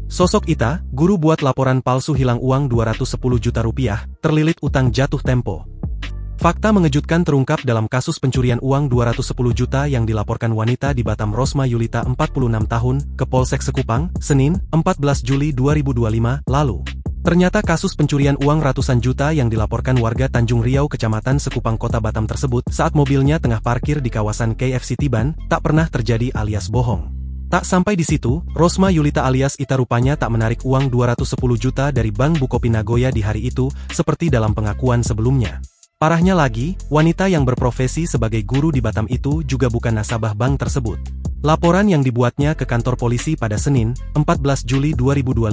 Sosok Ita, guru buat laporan palsu hilang uang 210 juta rupiah, terlilit utang jatuh tempo. Fakta mengejutkan terungkap dalam kasus pencurian uang 210 juta yang dilaporkan wanita di Batam Rosma Yulita 46 tahun, ke Polsek Sekupang, Senin, 14 Juli 2025, lalu. Ternyata kasus pencurian uang ratusan juta yang dilaporkan warga Tanjung Riau Kecamatan Sekupang Kota Batam tersebut saat mobilnya tengah parkir di kawasan KFC Tiban, tak pernah terjadi alias bohong. Tak sampai di situ, Rosma Yulita alias Ita rupanya tak menarik uang 210 juta dari Bank Bukopin Nagoya di hari itu, seperti dalam pengakuan sebelumnya. Parahnya lagi, wanita yang berprofesi sebagai guru di Batam itu juga bukan nasabah bank tersebut. Laporan yang dibuatnya ke kantor polisi pada Senin, 14 Juli 2025,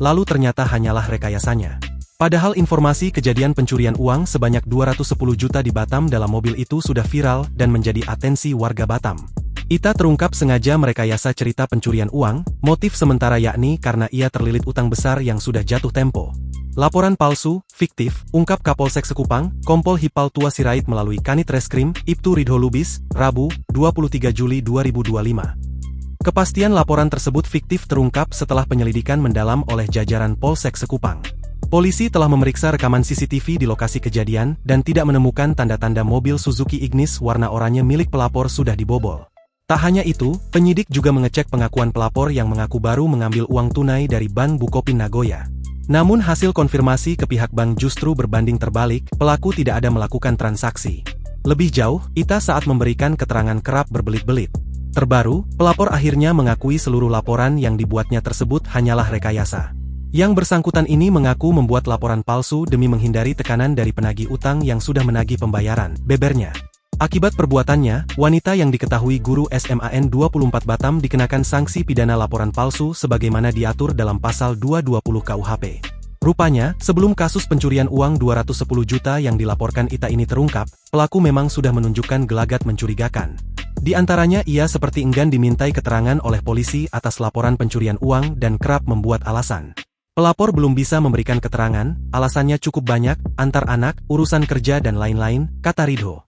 lalu ternyata hanyalah rekayasanya. Padahal informasi kejadian pencurian uang sebanyak 210 juta di Batam dalam mobil itu sudah viral dan menjadi atensi warga Batam. Ita terungkap sengaja merekayasa cerita pencurian uang, motif sementara yakni karena ia terlilit utang besar yang sudah jatuh tempo. Laporan palsu, fiktif, ungkap Kapolsek Sekupang, Kompol Hipal Tua Sirait melalui Kanit Reskrim, Ibtu Ridho Lubis, Rabu, 23 Juli 2025. Kepastian laporan tersebut fiktif terungkap setelah penyelidikan mendalam oleh jajaran Polsek Sekupang. Polisi telah memeriksa rekaman CCTV di lokasi kejadian dan tidak menemukan tanda-tanda mobil Suzuki Ignis warna oranye milik pelapor sudah dibobol. Tak hanya itu, penyidik juga mengecek pengakuan pelapor yang mengaku baru mengambil uang tunai dari Bank Bukopin Nagoya. Namun hasil konfirmasi ke pihak bank justru berbanding terbalik, pelaku tidak ada melakukan transaksi. Lebih jauh, Ita saat memberikan keterangan kerap berbelit-belit. Terbaru, pelapor akhirnya mengakui seluruh laporan yang dibuatnya tersebut hanyalah rekayasa. Yang bersangkutan ini mengaku membuat laporan palsu demi menghindari tekanan dari penagih utang yang sudah menagih pembayaran, bebernya. Akibat perbuatannya, wanita yang diketahui guru SMAN 24 Batam dikenakan sanksi pidana laporan palsu sebagaimana diatur dalam pasal 220 KUHP. Rupanya, sebelum kasus pencurian uang 210 juta yang dilaporkan Ita ini terungkap, pelaku memang sudah menunjukkan gelagat mencurigakan. Di antaranya ia seperti enggan dimintai keterangan oleh polisi atas laporan pencurian uang dan kerap membuat alasan. Pelapor belum bisa memberikan keterangan, alasannya cukup banyak, antar anak, urusan kerja dan lain-lain, kata Ridho.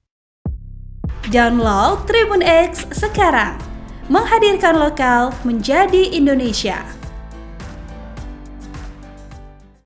Download Tribun X sekarang, menghadirkan lokal menjadi Indonesia.